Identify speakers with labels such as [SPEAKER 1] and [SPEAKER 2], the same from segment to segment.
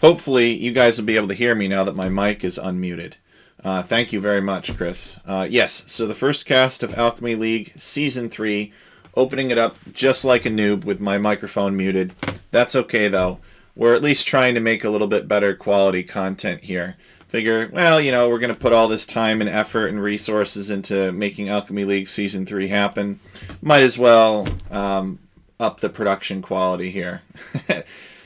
[SPEAKER 1] Hopefully, you guys will be able to hear me now that my mic is unmuted. Thank you very much, Chris. Yes, so the first cast of Alchemy League Season 3, opening it up just like a noob with my microphone muted. That's okay, though. We're at least trying to make a little bit better quality content here. Figure, well, we're going to put all this time and effort and resources into making Alchemy League Season 3 happen. Might as well up the production quality here.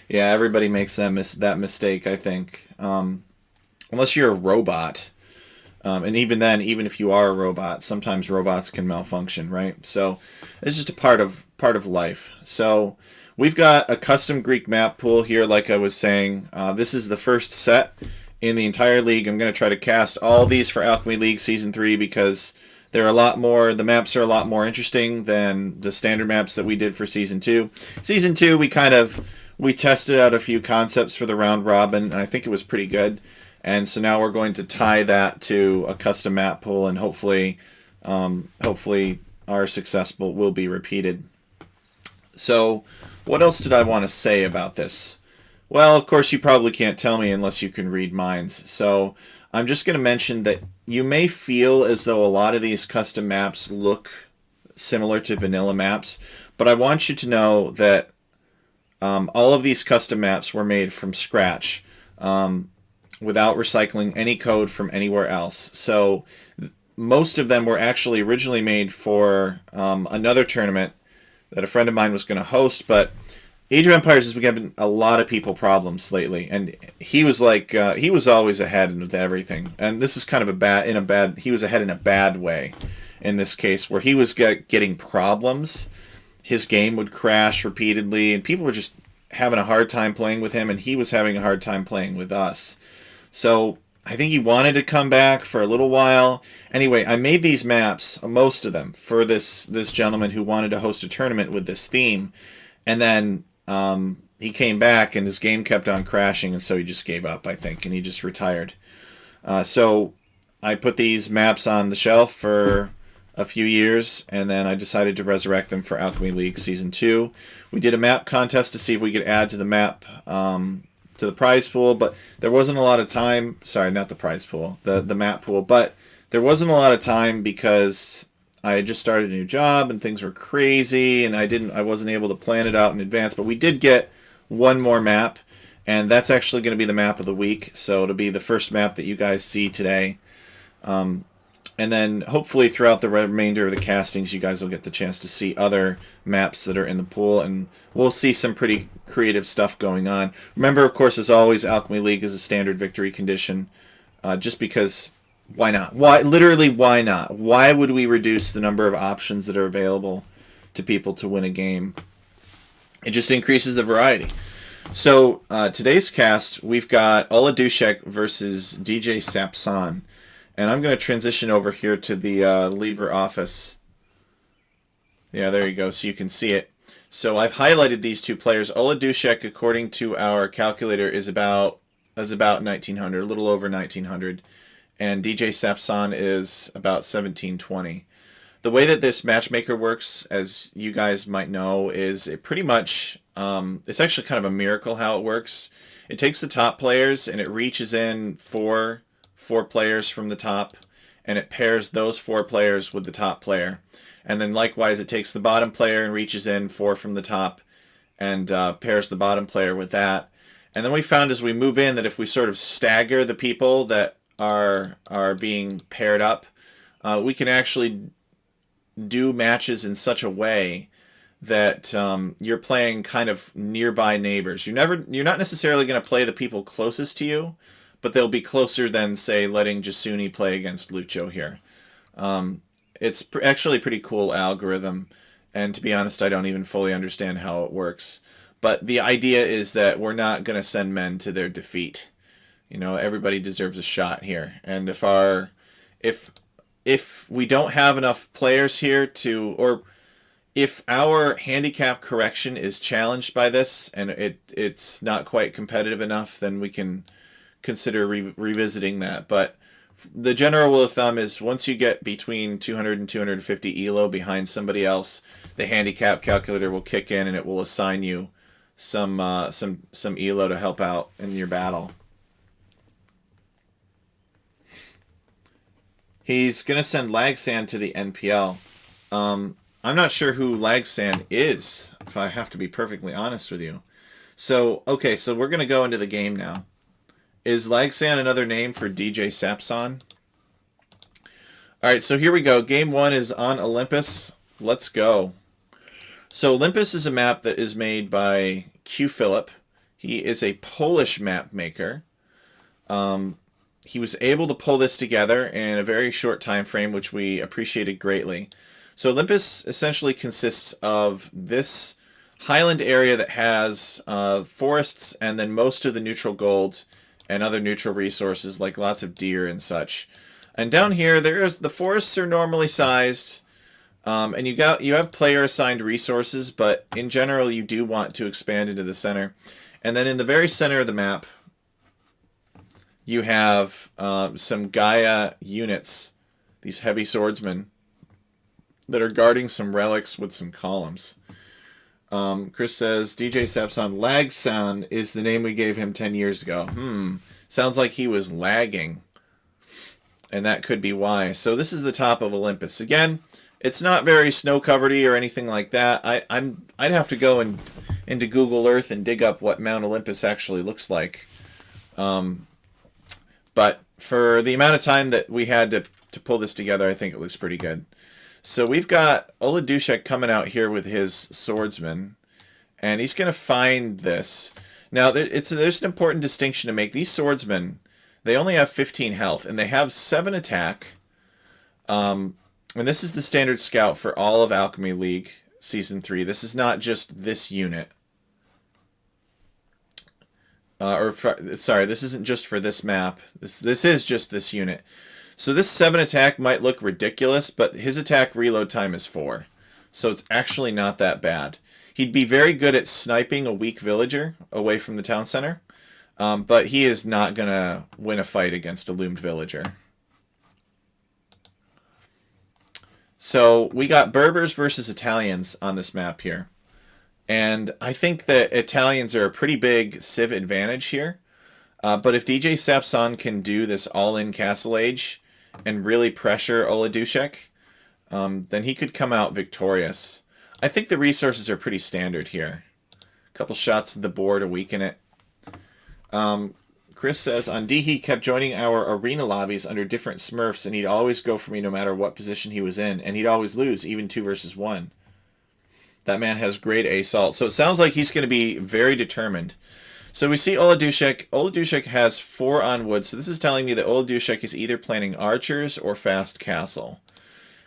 [SPEAKER 1] Yeah, everybody makes that mistake, I think. Unless you're a robot. And even then, even if you are a robot, sometimes robots can malfunction, right? So it's just a part of life. So we've got a custom Greek map pool here, like I was saying. This is the first set in the entire league. I'm going to try to cast all these for Alchemy League Season 3 because they're a lot more, the maps are a lot more interesting than the standard maps that we did for Season 2. Season 2, we tested out a few concepts for the round robin, and I think it was pretty good. And so now we're going to tie that to a custom map pool, and hopefully our success will be repeated. So what else did I want to say about this? Well, of course, you probably can't tell me unless you can read minds. So I'm just going to mention that you may feel as though a lot of these custom maps look similar to vanilla maps, but I want you to know that all of these custom maps were made from scratch without recycling any code from anywhere else. So most of them were actually originally made for another tournament that a friend of mine was going to host, but Age of Empires has been giving a lot of people problems lately, and he was like, he was always ahead with everything, and this is kind of he was ahead in a bad way in this case, where he was getting problems. His game would crash repeatedly, and people were just having a hard time playing with him, and he was having a hard time playing with us. So I think he wanted to come back for a little while. Anyway, I made these maps, most of them, for this gentleman who wanted to host a tournament with this theme, and then he came back, and his game kept on crashing, and so he just gave up, I think, and he just retired. So I put these maps on the shelf for a few years, and then I decided to resurrect them for Alchemy League Season 2. We did a map contest to see if we could add to the map, to the prize pool, but there wasn't a lot of time. Sorry, not the prize pool, the map pool, but there wasn't a lot of time because I had just started a new job and things were crazy, and I wasn't able to plan it out in advance, but we did get one more map, and that's actually going to be the map of the week, so it'll be the first map that you guys see today. And then hopefully throughout the remainder of the castings, you guys will get the chance to see other maps that are in the pool, and we'll see some pretty creative stuff going on. Remember, of course, as always, Alchemy League is a standard victory condition, just because, why not? Literally, why not? Why would we reduce the number of options that are available to people to win a game? It just increases the variety. So today's cast, we've got Ola Dushek versus DJ Sapsan. And I'm going to transition over here to the LibreOffice. Yeah, there you go, so you can see it. So I've highlighted these two players. Ola Dushek, according to our calculator, is about 1900, a little over 1900. And DJ Sapsan is about 1720. The way that this matchmaker works, as you guys might know, is it pretty much, it's actually kind of a miracle how it works. It takes the top players and it reaches in four players from the top, and it pairs those 4 players with the top player. And then likewise, it takes the bottom player and reaches in 4 from the top and pairs the bottom player with that. And then we found as we move in that if we sort of stagger the people that are being paired up, we can actually do matches in such a way that you're playing kind of nearby neighbors. You're not necessarily going to play the people closest to you, but they'll be closer than, say, letting Jasuni play against Lucho here. It's actually a pretty cool algorithm, and to be honest, I don't even fully understand how it works. But the idea is that we're not going to send men to their defeat. Everybody deserves a shot here. And if we don't have enough players here or if our handicap correction is challenged by this, and it's not quite competitive enough, then we can consider revisiting that. But the general rule of thumb is once you get between 200 and 250 ELO behind somebody else, the handicap calculator will kick in and it will assign you some elo to help out in your battle. He's gonna send Lagsan to the NPL. I'm not sure who Lagsan is, if I have to be perfectly honest with you. So, okay, so we're gonna go into the game now. Is Lagsan another name for DJ Sapson? Alright, so here we go. Game 1 is on Olympus. Let's go. So Olympus is a map that is made by Q Philip. He is a Polish map maker. He was able to pull this together in a very short time frame, which we appreciated greatly. So Olympus essentially consists of this highland area that has forests and then most of the neutral gold and other neutral resources like lots of deer and such. And down here, the forests are normally sized, and you have player assigned resources, but in general you do want to expand into the center. And then in the very center of the map, you have some Gaia units, these heavy swordsmen, that are guarding some relics with some columns. Chris says, DJ Sapson, Lagsan is the name we gave him 10 years ago. Sounds like he was lagging. And that could be why. So this is the top of Olympus. Again, it's not very snow-covered-y or anything like that. I'd have to go into Google Earth and dig up what Mount Olympus actually looks like. But for the amount of time that we had to pull this together, I think it looks pretty good. So we've got Ola Dushek coming out here with his swordsman, and he's going to find this. Now, there's an important distinction to make. These swordsmen, they only have 15 health, and they have 7 attack. And this is the standard scout for all of Alchemy League Season 3. This is not just this unit. Sorry, this isn't just for this map. This is just this unit. So this 7 attack might look ridiculous, but his attack reload time is 4. So it's actually not that bad. He'd be very good at sniping a weak villager away from the town center, but he is not going to win a fight against a loomed villager. So we got Berbers versus Italians on this map here. And I think that Italians are a pretty big civ advantage here. But if DJ Sapson can do this all-in Castle Age and really pressure Ola Dushek, then he could come out victorious. I think the resources are pretty standard here. A couple shots at the board to weaken it. Chris says, on D, he kept joining our arena lobbies under different smurfs, and he'd always go for me no matter what position he was in, and he'd always lose, even 2 versus 1. That man has great assault. So it sounds like he's going to be very determined. So we see Ola Dushek. Ola Dushek has 4 on wood, so this is telling me that Ola Dushek is either planning archers or fast castle.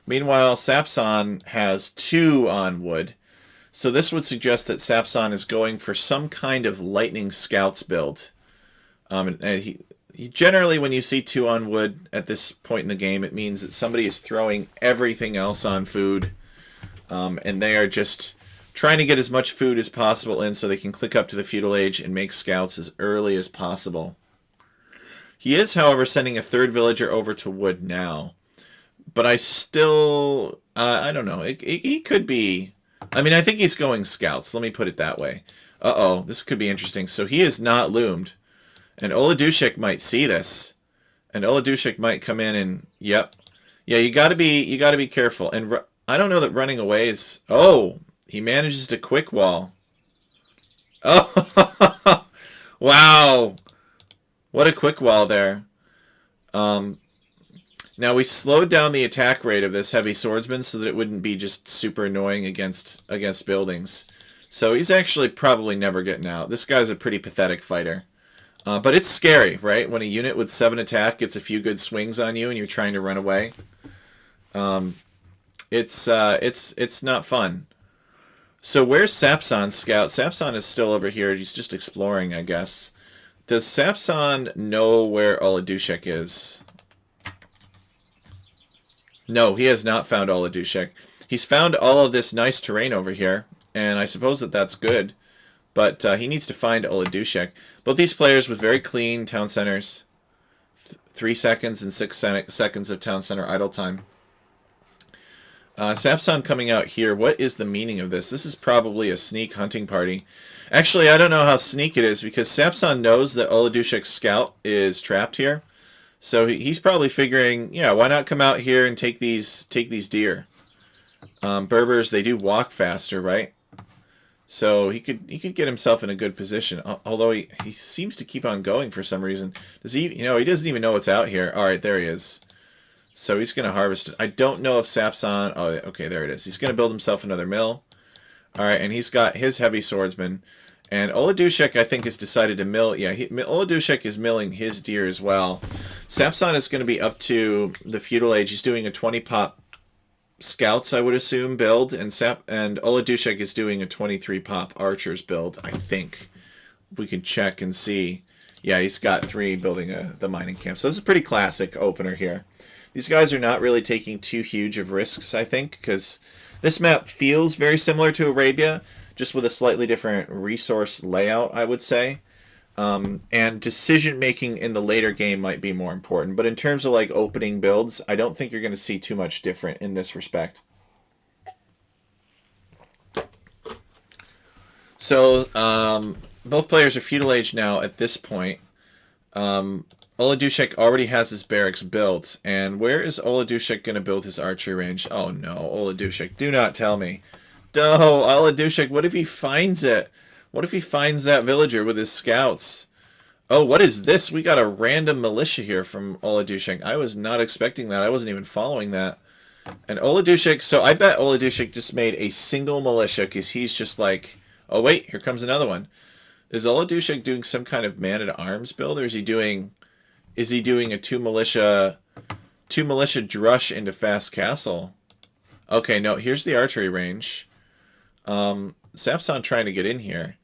[SPEAKER 1] Meanwhile, Sapson has 2 on wood, so this would suggest that Sapson is going for some kind of lightning scouts build. And he generally, when you see 2 on wood at this point in the game, it means that somebody is throwing everything else on food, and they are just trying to get as much food as possible in so they can click up to the feudal age and make scouts as early as possible. He is, however, sending a 3rd villager over to wood now. But I still, I don't know. He could be, I mean, I think he's going scouts. Let me put it that way. Uh-oh, this could be interesting. So he is not loomed. And Ola Dushek might see this. And Ola Dushek might come in and, yep. Yeah, you gotta be careful. And I don't know that running away is, oh, he manages to quick wall. Oh, wow. What a quick wall there. Now we slowed down the attack rate of this heavy swordsman so that it wouldn't be just super annoying against buildings. So he's actually probably never getting out. This guy's a pretty pathetic fighter. But it's scary, right? When a unit with 7 attack gets a few good swings on you and you're trying to run away. It's not fun. So where's Sapson's scout? Sapson is still over here. He's just exploring, I guess. Does Sapson know where Ola Dushek is? No, he has not found Ola Dushek. He's found all of this nice terrain over here, and I suppose that that's good. But he needs to find Ola Dushek. Both these players with very clean town centers. 3 seconds and 6 seconds of town center idle time. Sapson coming out here. What is the meaning of this? This is probably a sneak hunting party. Actually, I don't know how sneak it is because Sapson knows that Oladushek's scout is trapped here. So he's probably figuring, yeah, why not come out here and take these deer? Berbers, they do walk faster, right? So he could get himself in a good position. Although he seems to keep on going for some reason. Does he? You know, he doesn't even know what's out here. All right, there he is. So he's going to harvest it. I don't know if Sapson... Oh, okay, there it is. He's going to build himself another mill. All right, and he's got his heavy swordsman. And Oladushek, I think, has decided to mill... Yeah, Oladushek is milling his deer as well. Sapson is going to be up to the feudal age. He's doing a 20-pop scouts, I would assume, build. And Oladushek is doing a 23-pop archers build, I think. We can check and see. Yeah, he's got 3 building the mining camp. So this is a pretty classic opener here. These guys are not really taking too huge of risks, I think, because this map feels very similar to Arabia, just with a slightly different resource layout, I would say. And decision-making in the later game might be more important. But in terms of, like, opening builds, I don't think you're going to see too much different in this respect. So, both players are feudal age now at this point. Oladushek already has his barracks built. And where is Oladushek going to build his archery range? Oh no, Oladushek, do not tell me. No, Oladushek, what if he finds it? What if he finds that villager with his scouts? Oh, what is this? We got a random militia here from Oladushek. I was not expecting that. I wasn't even following that. And Oladushek, so I bet Oladushek just made a single militia because he's just like, oh wait, here comes another one. Is Oladushek doing some kind of man-at-arms build, or is he doing a two militia drush into fast castle? Okay, no, here's the archery range. Sapson trying to get in here.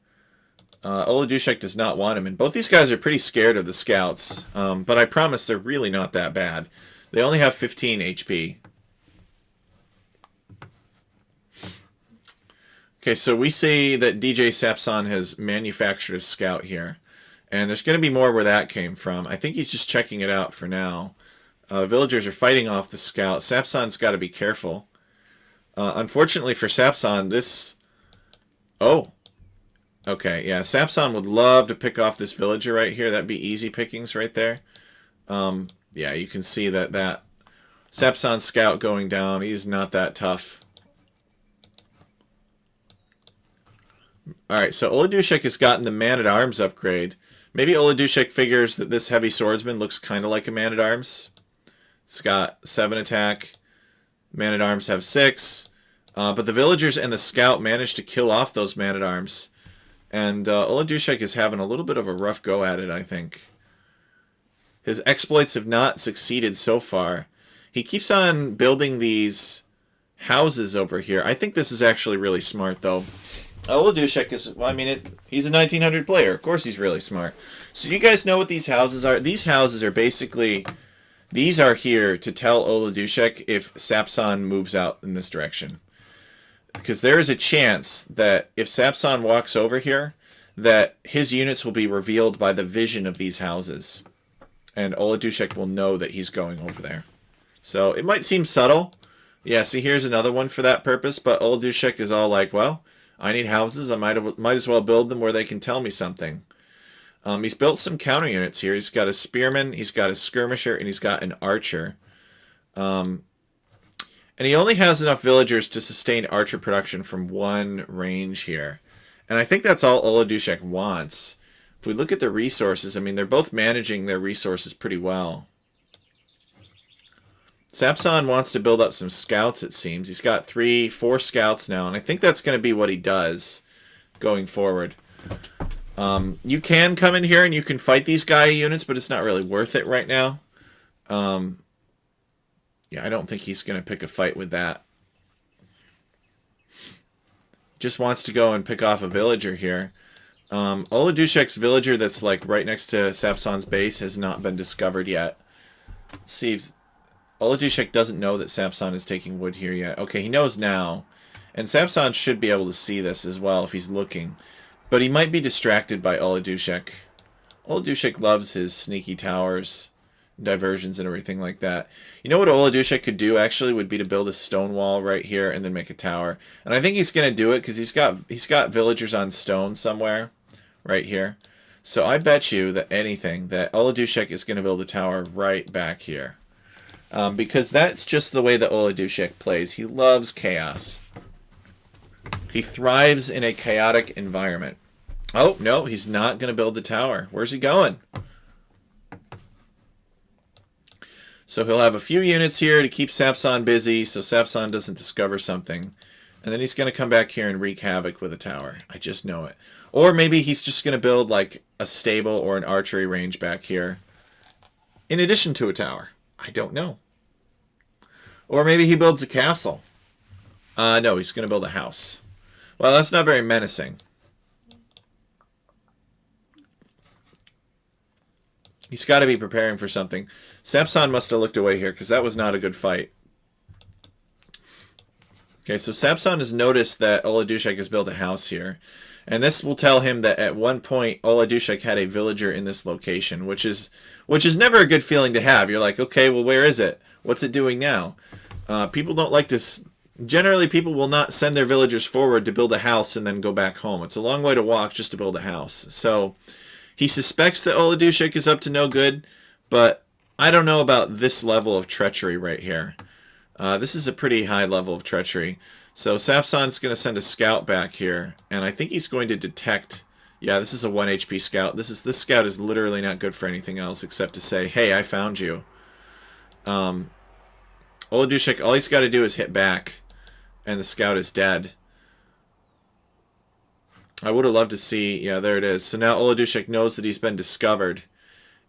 [SPEAKER 1] Oladushek does not want him, and both these guys are pretty scared of the scouts. But I promise they're really not that bad. They only have 15 HP. Okay, so we see that DJ Sapson has manufactured a scout here. And there's going to be more where that came from. I think he's just checking it out for now. Villagers are fighting off the scout. Sapson's got to be careful. Unfortunately for Sapson, this... Oh. Okay, yeah. Sapson would love to pick off this villager right here. That'd be easy pickings right there. Yeah, you can see that Sapson scout going down. He's not that tough. Alright, so Oladushek has gotten the man-at-arms upgrade. Maybe Oladushek figures that this heavy swordsman looks kind of like a man-at-arms. It's got 7 attack. Man-at-arms have 6. But the villagers and the scout managed to kill off those man-at-arms. And Oladushek is having a little bit of a rough go at it, I think. His exploits have not succeeded so far. He keeps on building these houses over here. I think this is actually really smart, though. Oladushek is, well, I mean, he's a 1900 player. Of course he's really smart. So you guys know what these houses are? These houses are basically, these are here to tell Oladushek if Sapson moves out in this direction. Because there is a chance that if Sapson walks over here, that his units will be revealed by the vision of these houses. And Oladushek will know that he's going over there. So it might seem subtle. Yeah, see, here's another one for that purpose. But Oladushek is all like, well, I need houses. I might as well build them where they can tell me something. He's built some counter units here. He's got a spearman, he's got a skirmisher, and he's got an archer. And he only has enough villagers to sustain archer production from one range here. And I think that's all Oladushek wants. If we look at the resources, I mean, they're both managing their resources pretty well. Sapson wants to build up some scouts, it seems. He's got 4 scouts now, and I think that's going to be what he does going forward. You can come in here and you can fight these guy units, but it's not really worth it right now. Yeah, I don't think he's going to pick a fight with that. Just wants to go and pick off a villager here. Oladushek's villager that's like right next to Sapson's base has not been discovered yet. Let's see if... Oladushek doesn't know that Sapson is taking wood here yet. Okay, he knows now. And Sapson should be able to see this as well if he's looking. But he might be distracted by Oladushek. Oladushek loves his sneaky towers diversions and everything like that. You know what Oladushek could do actually would be to build a stone wall right here and then make a tower. And I think he's going to do it because he's got villagers on stone somewhere right here. So I bet you that Oladushek is going to build a tower right back here. Because that's just the way that Oladushek plays. He loves chaos. He thrives in a chaotic environment. Oh, no, he's not going to build the tower. Where's he going? So he'll have a few units here to keep Sapson busy so Sapson doesn't discover something. And then he's going to come back here and wreak havoc with a tower. I just know it. Or maybe he's just going to build like a stable or an archery range back here in addition to a tower. I don't know. Or maybe he builds a castle. No, he's going to build a house. Well, that's not very menacing. He's got to be preparing for something. Sapson must have looked away here because that was not a good fight. Okay, so Sapson has noticed that Oladushek has built a house here. And this will tell him that at one point Oladushek had a villager in this location, which is never a good feeling to have. You're like, okay, well, where is it? What's it doing now? People don't like to... Generally, people will not send their villagers forward to build a house and then go back home. It's a long way to walk just to build a house. So he suspects that Oladushek is up to no good, but I don't know about this level of treachery right here. This is a pretty high level of treachery. So Sapson's going to send a scout back here, and I think he's going to detect... Yeah, this is a 1 HP scout. This scout is literally not good for anything else except to say, hey, I found you. Oladushek, all he's got to do is hit back, and the scout is dead. I would have loved to see... Yeah, there it is. So now Oladushek knows that he's been discovered.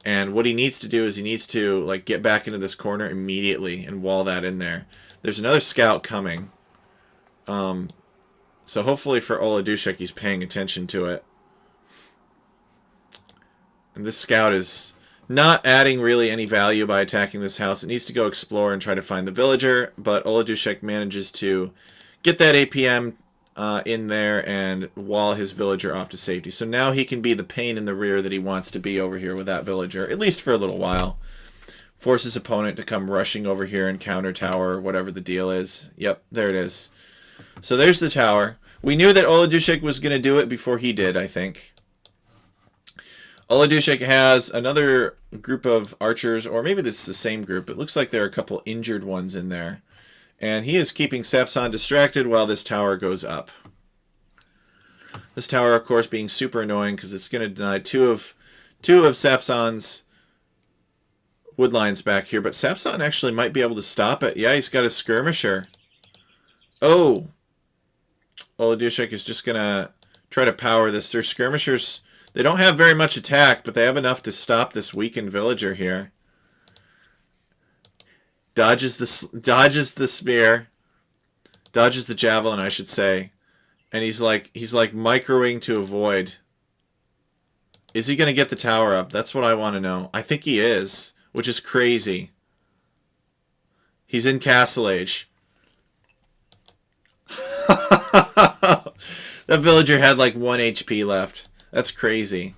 [SPEAKER 1] And what he needs to do is he needs to like get back into this corner immediately and wall that in there. There's another scout coming. So hopefully for Oladushek he's paying attention to it. And this scout is not adding really any value by attacking this house. It needs to go explore and try to find the villager. But Oladushek manages to get that APM in there and wall his villager off to safety. So now he can be the pain in the rear that he wants to be over here with that villager, at least for a little while. Force his opponent to come rushing over here and counter tower, whatever the deal is. Yep, there it is. So there's the tower. We knew that Oladushek was going to do it before he did, I think. Oladushek has another group of archers, or maybe this is the same group. It looks like there are a couple injured ones in there. And he is keeping Sapson distracted while this tower goes up. This tower, of course, being super annoying because it's going to deny two of Sapson's wood lines back here. But Sapson actually might be able to stop it. Yeah, he's got a skirmisher. Oh! Oladushek is just going to try to power this. Their skirmishers, they don't have very much attack, but they have enough to stop this weakened villager here. Dodges the spear. Dodges the javelin, I should say. And he's like microing to avoid. Is he going to get the tower up? That's what I want to know. I think he is, which is crazy. He's in Castle Age. That villager had like 1 HP left. That's crazy.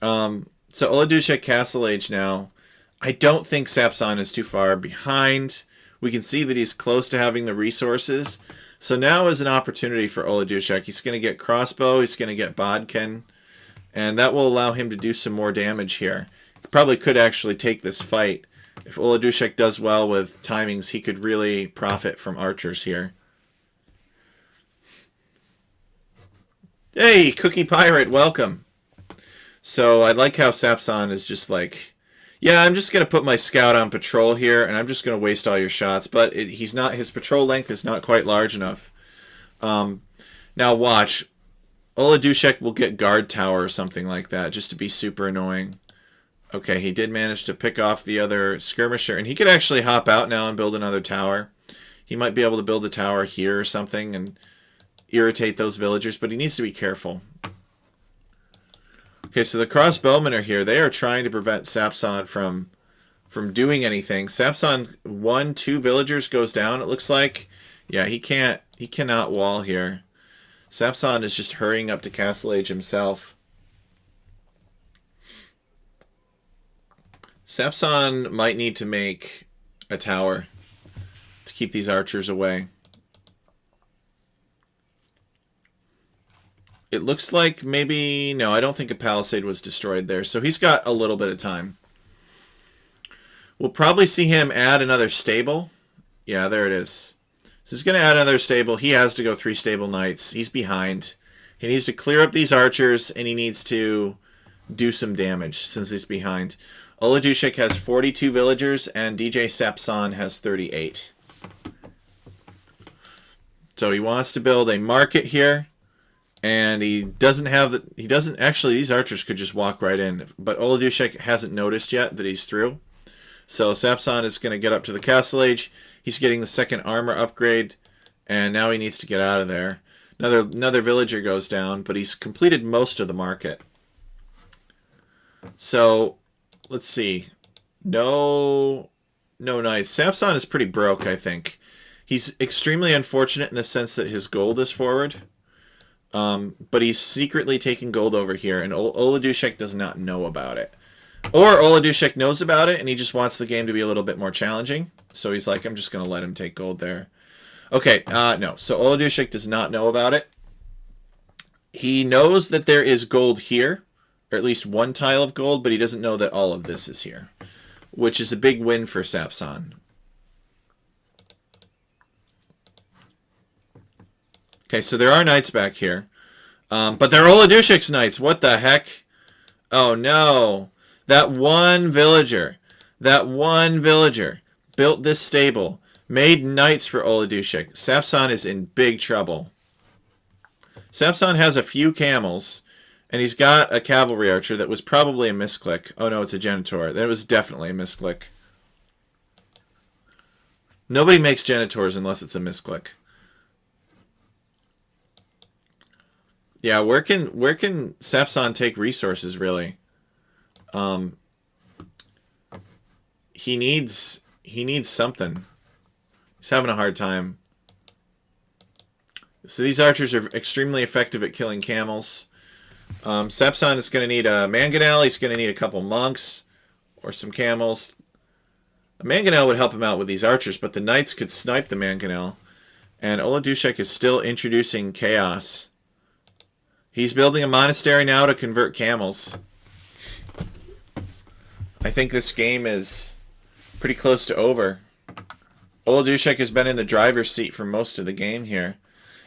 [SPEAKER 1] So Oladushek Castle Age now. I don't think Sapson is too far behind. We can see that he's close to having the resources. So now is an opportunity for Oladushek. He's going to get crossbow. He's going to get bodkin. And that will allow him to do some more damage here. He probably could actually take this fight. If Oladushek does well with timings, he could really profit from archers here. Hey, Cookie Pirate, welcome. So I like how Sapson is just like... Yeah, I'm just going to put my scout on patrol here, and I'm just going to waste all your shots. But his patrol length is not quite large enough. Now watch. Oladushek will get guard tower or something like that, just to be super annoying. Okay, he did manage to pick off the other skirmisher, and he could actually hop out now and build another tower. He might be able to build a tower here or something and irritate those villagers, but he needs to be careful. Okay, so the crossbowmen are here. They are trying to prevent Sapson from doing anything. Sapson 2 villagers goes down, it looks like. Yeah, he cannot wall here. Sapson is just hurrying up to Castle Age himself. Sapson might need to make a tower to keep these archers away. It looks like maybe... No, I don't think a palisade was destroyed there. So he's got a little bit of time. We'll probably see him add another stable. Yeah, there it is. So he's going to add another stable. He has to go 3 stable knights. He's behind. He needs to clear up these archers, and he needs to do some damage since he's behind. Oladushik has 42 villagers, and DJ Sapson has 38. So he wants to build a market here. And he doesn't have the... He doesn't... Actually, these archers could just walk right in. But Oladushik hasn't noticed yet that he's through. So Sapson is going to get up to the Castle Age. He's getting the 2nd armor upgrade. And now he needs to get out of there. Another villager goes down. But he's completed most of the market. So, let's see. No knights. Sapson is pretty broke, I think. He's extremely unfortunate in the sense that his gold is forward. But he's secretly taking gold over here, and Oladushik does not know about it. Or Oladushik knows about it, and he just wants the game to be a little bit more challenging. So he's like, I'm just going to let him take gold there. Okay, no. So Oladushik does not know about it. He knows that there is gold here, or at least 1 tile of gold, but he doesn't know that all of this is here, which is a big win for Sapson. Okay, so there are knights back here. But they're Oladushik's knights. What the heck? Oh, no. That one villager built this stable, made knights for Oladushik. Sapson is in big trouble. Sapson has a few camels, and he's got a cavalry archer that was probably a misclick. Oh, no, it's a Genitor. That was definitely a misclick. Nobody makes Genitors unless it's a misclick. Yeah, where can Sapson take resources, really? He needs something. He's having a hard time. So these archers are extremely effective at killing camels. Sapson is going to need a mangonel. He's going to need a couple monks or some camels. A mangonel would help him out with these archers, but the knights could snipe the mangonel. And Oladushik is still introducing chaos. He's building a monastery now to convert camels. I think this game is pretty close to over. Oladushik has been in the driver's seat for most of the game here.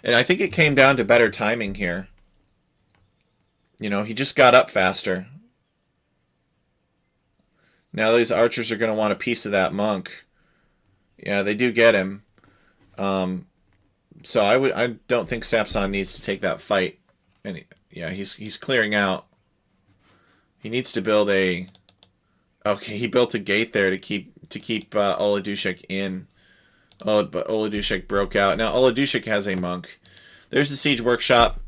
[SPEAKER 1] And I think it came down to better timing here. You know, he just got up faster. Now these archers are going to want a piece of that monk. Yeah, they do get him. So I don't think Sapson needs to take that fight. And yeah, he's clearing out. He needs to build a... Okay, he built a gate there to keep Oladushik in. Oh, but Oladushik broke out. Now Oladushik has a monk. There's the siege workshop.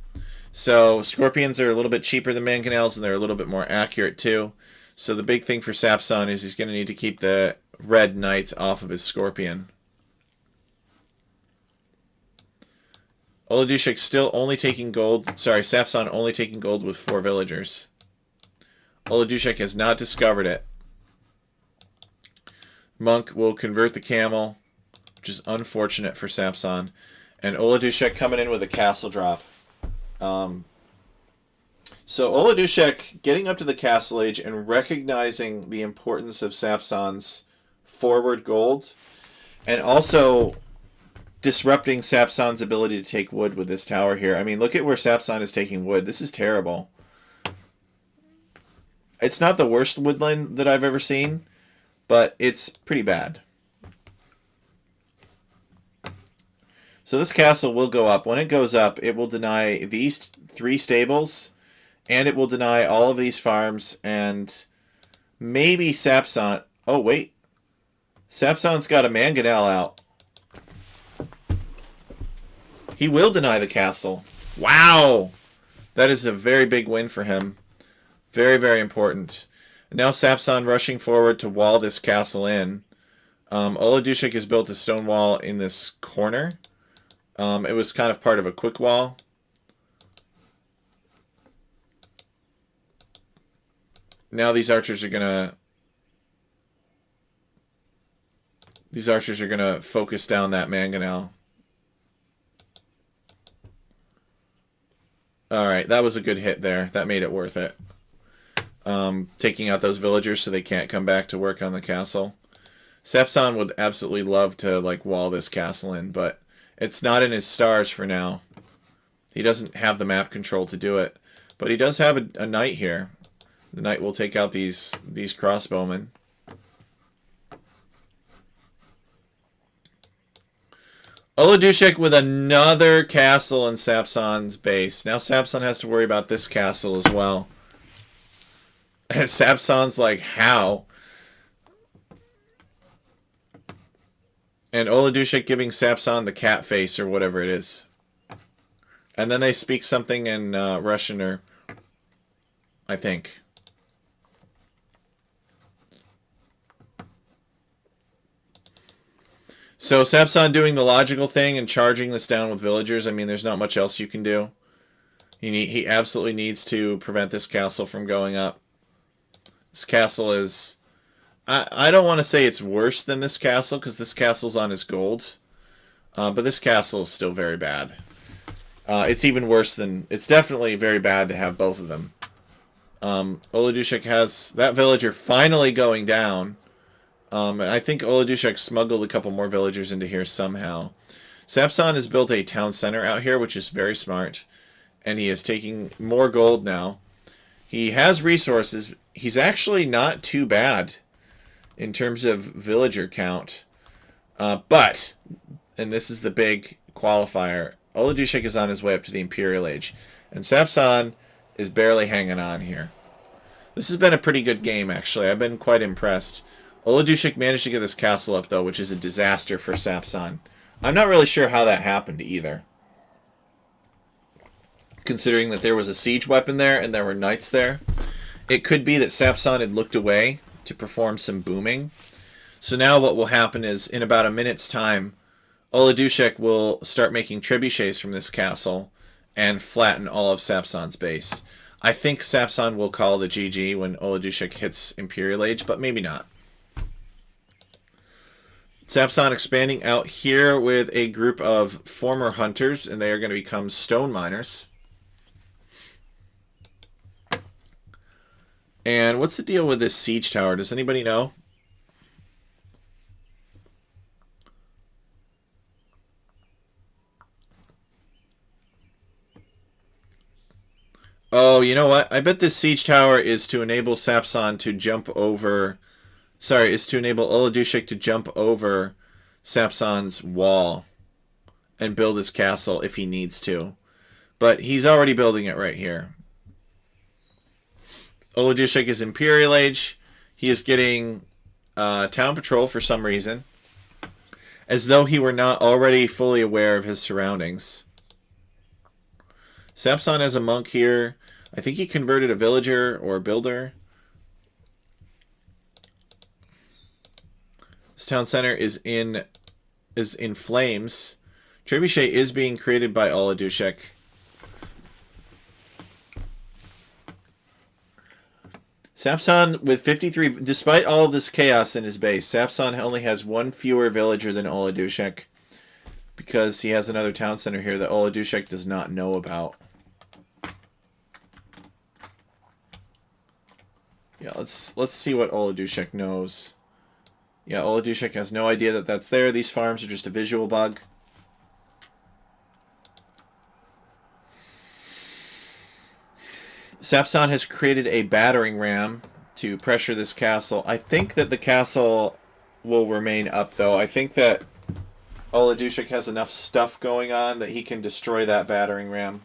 [SPEAKER 1] So scorpions are a little bit cheaper than mangonels, and they're a little bit more accurate too. So the big thing for Sapson is he's going to need to keep the red knights off of his scorpion. Oladushik still only taking gold. Sorry, Sapson only taking gold with 4 villagers. Oladushik has not discovered it. Monk will convert the camel, which is unfortunate for Sapson. And Oladushik coming in with a castle drop. So Oladushik getting up to the Castle Age and recognizing the importance of Sapson's forward gold. And also disrupting Sapson's ability to take wood with this tower here. I mean, look at where Sapson is taking wood. This is terrible. It's not the worst woodland that I've ever seen, but it's pretty bad. So this castle will go up. When it goes up, it will deny these 3 stables, and it will deny all of these farms, and maybe Sapson... Oh, wait. Sapson's got a mangonel out. He will deny the castle. Wow! That is a very big win for him. Very, very important. Now Sapson rushing forward to wall this castle in. Oladushik has built a stone wall in this corner. It was kind of part of a quick wall. Now these archers are going to These archers are going to focus down that mangonel. Alright, that was a good hit there. That made it worth it. Taking out those villagers so they can't come back to work on the castle. Sapsan would absolutely love to like wall this castle in, but it's not in his stars for now. He doesn't have the map control to do it. But he does have a knight here. The knight will take out these crossbowmen. Oladushek with another castle in Sapsan's base. Now Sapsan has to worry about this castle as well. And Sapsan's like, how? And Oladushek giving Sapsan the cat face or whatever it is. And then they speak something in Russian, or I think. So Sapsan doing the logical thing and charging this down with villagers. I mean, there's not much else you can do. He absolutely needs to prevent this castle from going up. This castle is... I don't want to say it's worse than this castle, because this castle's on his gold. But this castle is still very bad. It's even worse than... It's definitely very bad to have both of them. Oladushek has that villager finally going down. I think Oladushek smuggled a couple more villagers into here somehow. Sapsan has built a town center out here, which is very smart. And he is taking more gold now. He has resources. He's actually not too bad in terms of villager count. But, and this is the big qualifier, Oladushek is on his way up to the Imperial Age. And Sapsan is barely hanging on here. This has been a pretty good game, actually. I've been quite impressed. Oladushek managed to get this castle up, though, which is a disaster for Sapsan. I'm not really sure how that happened, either. Considering that there was a siege weapon there and there were knights there. It could be that Sapsan had looked away to perform some booming. So now what will happen is, in about a minute's time, Oladushek will start making trebuchets from this castle and flatten all of Sapsan's base. I think Sapsan will call the GG when Oladushek hits Imperial Age, but maybe not. Sapsan expanding out here with a group of former hunters, and they are going to become stone miners. And what's the deal with this siege tower? Does anybody know? Oh, you know what? I bet this siege tower is to enable Sapsan to jump over... Sorry, is to enable Oladushek to jump over Sapsan's wall and build his castle if he needs to. But he's already building it right here. Oladushek is Imperial Age. He is getting town patrol for some reason. As though he were not already fully aware of his surroundings. Sapsan has a monk here. I think he converted a villager or a builder. This town center is in flames. Trebuchet is being created by Oladushek. Sapsan with 53, despite all of this chaos in his base, Sapsan only has one fewer villager than Oladushek because he has another town center here that Oladushek does not know about. Yeah, let's see what Oladushek knows. Yeah, Oladushek has no idea that that's there. These farms are just a visual bug. Sapsan has created a battering ram to pressure this castle. I think that the castle will remain up, though. I think that Oladushek has enough stuff going on that he can destroy that battering ram.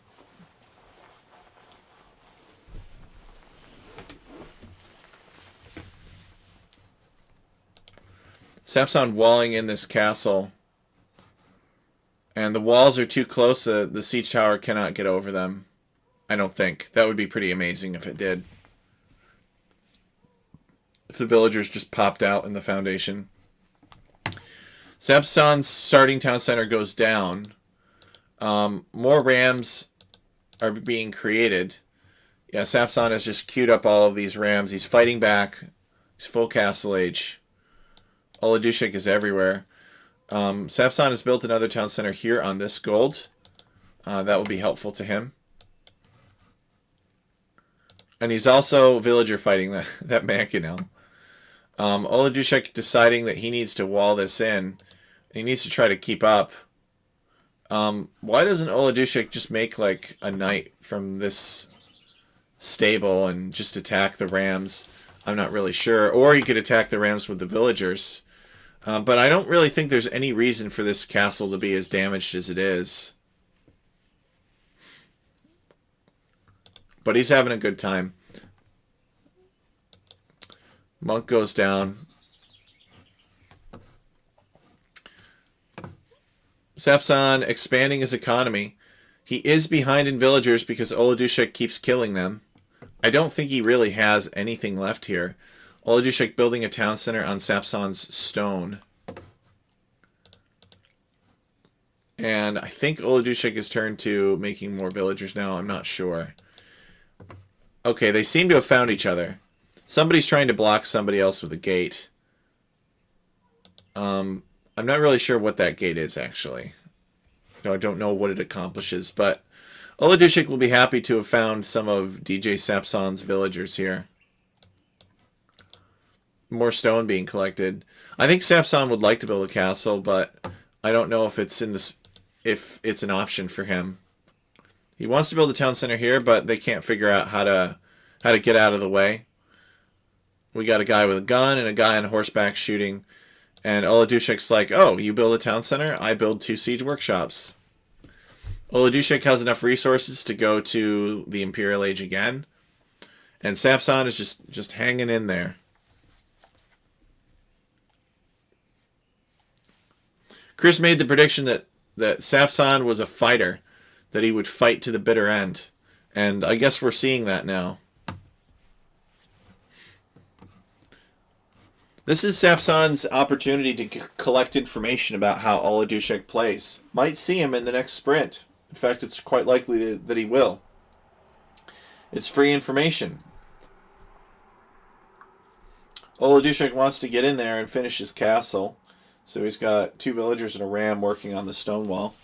[SPEAKER 1] Sapsan walling in this castle. And the walls are too close. The siege tower cannot get over them. I don't think. That would be pretty amazing if it did. If the villagers just popped out in the foundation. Sapsan's starting town center goes down. More rams are being created. Yeah, Sapsan has just queued up all of these rams. He's fighting back. He's full castle age. Oladushik is everywhere. Sapsan has built another town center here on this gold. That will be helpful to him. And he's also villager fighting that Mangonel. Oladushik deciding that he needs to wall this in. He needs to try to keep up. Why doesn't Oladushik just make like a knight from this stable and just attack the rams? I'm not really sure. Or he could attack the rams with the villagers. But I don't really think there's any reason for this castle to be as damaged as it is. But he's having a good time. Monk goes down. Sapsan expanding his economy. He is behind in villagers because Oladushik keeps killing them. I don't think he really has anything left here. Oladushik building a town center on Sapsan's stone. And I think Oladushik has turned to making more villagers now. I'm not sure. Okay, they seem to have found each other. Somebody's trying to block somebody else with a gate. I'm not really sure what that gate is, actually. I don't know what it accomplishes, but Oladushik will be happy to have found some of DJ Sapsan's villagers here. More stone being collected. I think Sapsan would like to build a castle, but I don't know if it's an option for him. He wants to build a town center here, but they can't figure out how to get out of the way. We got a guy with a gun and a guy on horseback shooting. And Oladushik's like, oh, you build a town center? I build 2 siege workshops. Oladushik has enough resources to go to the Imperial Age again. And Sapsan is just hanging in there. Chris made the prediction that Sapsan was a fighter, that he would fight to the bitter end. And I guess we're seeing that now. This is Sapsan's opportunity to collect information about how Oladushik plays. Might see him in the next sprint. In fact, it's quite likely that he will. It's free information. Oladushik wants to get in there and finish his castle. So he's got 2 villagers and a ram working on the stone wall.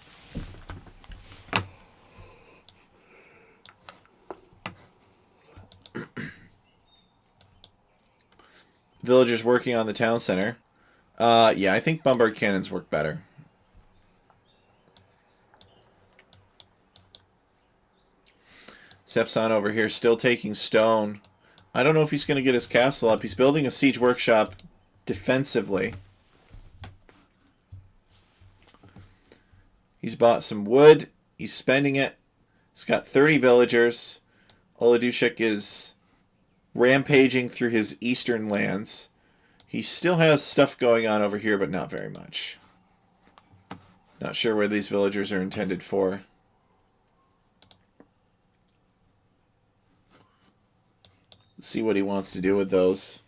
[SPEAKER 1] Villagers working on the town center. Yeah, I think bombard cannons work better. Sapsan over here still taking stone. I don't know if he's going to get his castle up. He's building a siege workshop defensively. He's bought some wood. He's spending it. He's got 30 villagers. Oladushik is rampaging through his eastern lands. He still has stuff going on over here, but not very much. Not sure where these villagers are intended for. Let's see what he wants to do with those.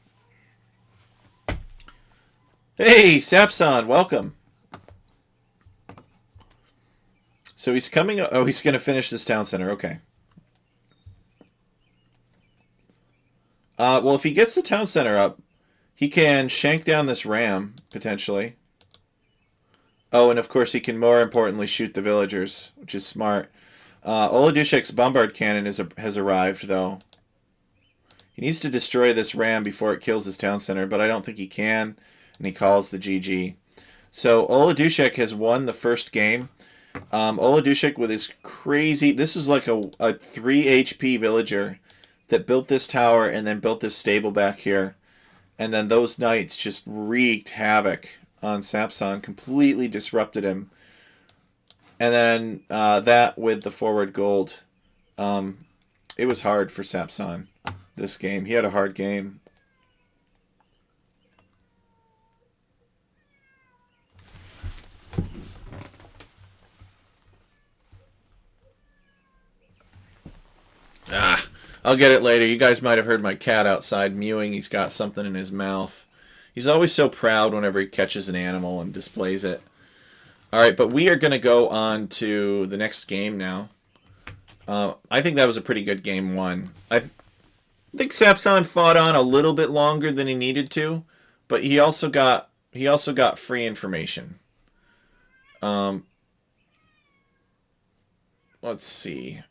[SPEAKER 1] Hey, Sapsan, welcome. So he's coming... Oh, he's going to finish this town center. Okay. Well, if he gets the town center up, he can shank down this ram, potentially. Oh, and of course he can, more importantly, shoot the villagers, which is smart. Oladushik's bombard cannon has arrived, though. He needs to destroy this ram before it kills his town center, but I don't think he can, and he calls the GG. So Oladushik has won the first game. Oladushik with his crazy... This is like a 3 HP villager that built this tower and then built this stable back here. And then those knights just wreaked havoc on Sapsan, completely disrupted him. And then that with the forward gold. It was hard for Sapsan, this game. He had a hard game. I'll get it later. You guys might have heard my cat outside mewing. He's got something in his mouth. He's always so proud whenever he catches an animal and displays it. Alright, but we are going to go on to the next game now. I think that was a pretty good game 1. I think Sapsan fought on a little bit longer than he needed to, but he also got he also got free information. Let's see.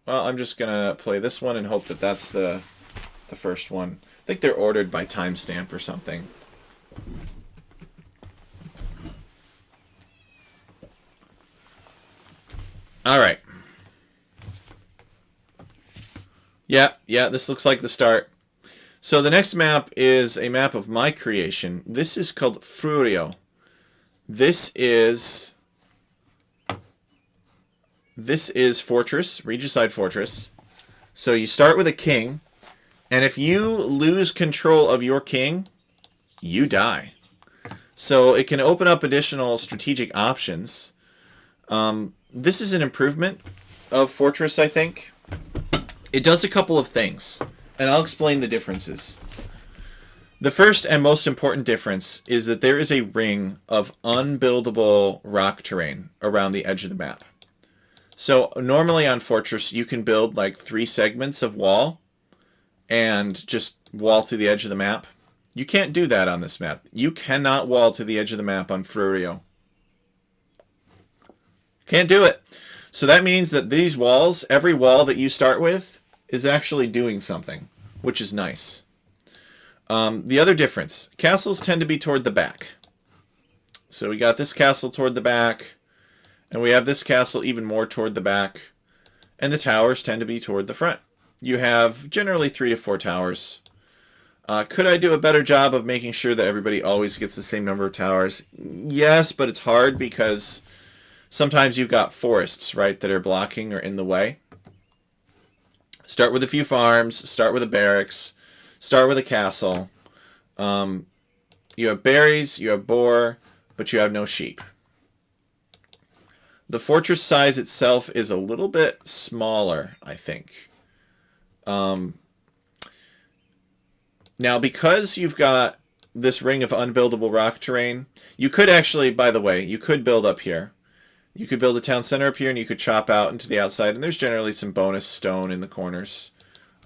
[SPEAKER 1] Well, I'm just gonna play this one and hope that that's the first one. I think they're ordered by timestamp or something. All right. Yeah, this looks like the start. So the next map is a map of my creation. This is called Frurio. This is Fortress, Regicide Fortress. So you start with a king, and if you lose control of your king, you die. So it can open up additional strategic options. This is an improvement of Fortress, I think. It does a couple of things, and I'll explain the differences. The first and most important difference is that there is a ring of unbuildable rock terrain around the edge of the map. So normally on Fortress, you can build like 3 segments of wall and just wall to the edge of the map. You can't do that on this map. You cannot wall to the edge of the map on Frurio. Can't do it. So that means that these walls, every wall that you start with, is actually doing something, which is nice. The other difference, castles tend to be toward the back. So we got this castle toward the back, and we have this castle even more toward the back, and the towers tend to be toward the front. You have generally 3 to 4 towers. Could I do a better job of making sure that everybody always gets the same number of towers? Yes, but it's hard because sometimes you've got forests, right, that are blocking or in the way. Start with a few farms, start with a barracks, start with a castle. You have berries, you have boar, but you have no sheep. The fortress size itself is a little bit smaller, I think. Now, because you've got this ring of unbuildable rock terrain, you could actually, by the way, you could build up here. You could build a town center up here, and you could chop out into the outside, and there's generally some bonus stone in the corners.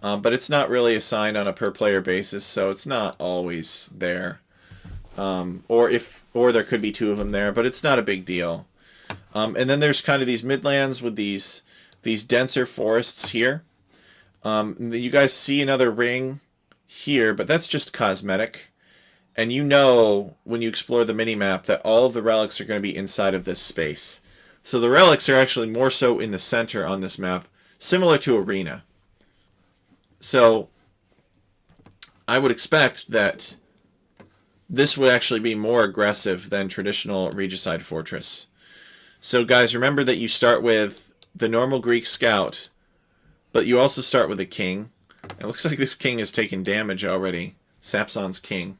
[SPEAKER 1] But it's not really assigned on a per-player basis, so it's not always there. Or there could be 2 of them there, but it's not a big deal. And then there's kind of these midlands with these denser forests here. You guys see another ring here, but that's just cosmetic. And you know when you explore the minimap that all of the relics are going to be inside of this space. So the relics are actually more so in the center on this map, similar to Arena. So I would expect that this would actually be more aggressive than traditional Regicide Fortress. So guys, remember that you start with the normal Greek scout, but you also start with a king. It looks like this king has taken damage already. Sapson's king.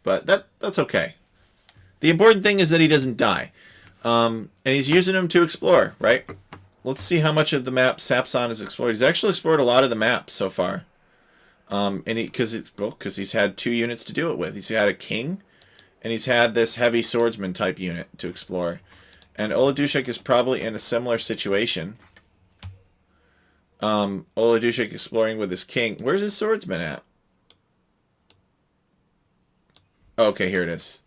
[SPEAKER 1] But that's okay. The important thing is that he doesn't die. And he's using them to explore, right? Let's see how much of the map Sapson has explored. He's actually explored a lot of the map so far. Because he's had 2 units to do it with. He's had a king, and he's had this heavy swordsman type unit to explore. And Oladushek is probably in a similar situation. Oladushek exploring with his king. Where's his swordsman at? Okay, here it is.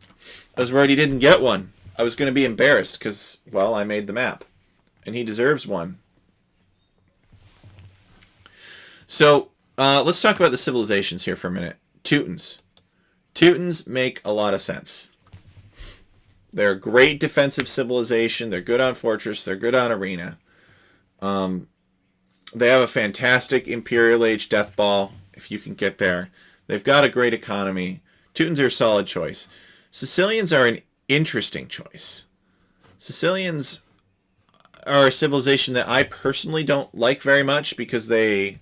[SPEAKER 1] I was worried he didn't get one. I was going to be embarrassed because, well, I made the map. And he deserves one. So, let's talk about the civilizations here for a minute. Teutons. Teutons make a lot of sense. They're a great defensive civilization. They're good on Fortress. They're good on Arena. They have a fantastic Imperial Age Death Ball, if you can get there. They've got a great economy. Teutons are a solid choice. Sicilians are an interesting choice. Sicilians are a civilization that I personally don't like very much because I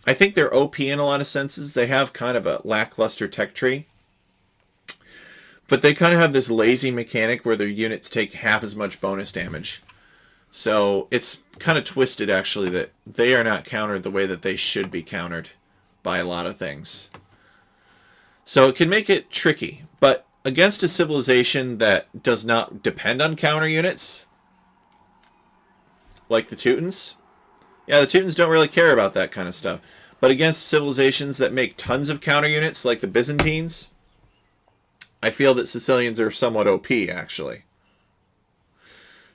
[SPEAKER 1] think they're OP in a lot of senses. They have kind of a lackluster tech tree. But they kind of have this lazy mechanic where their units take half as much bonus damage. So it's kind of twisted, actually, that they are not countered the way that they should be countered by a lot of things. So it can make it tricky. But against a civilization that does not depend on counter units, like the Teutons, yeah, the Teutons don't really care about that kind of stuff. But against civilizations that make tons of counter units, like the Byzantines, I feel that Sicilians are somewhat OP, actually.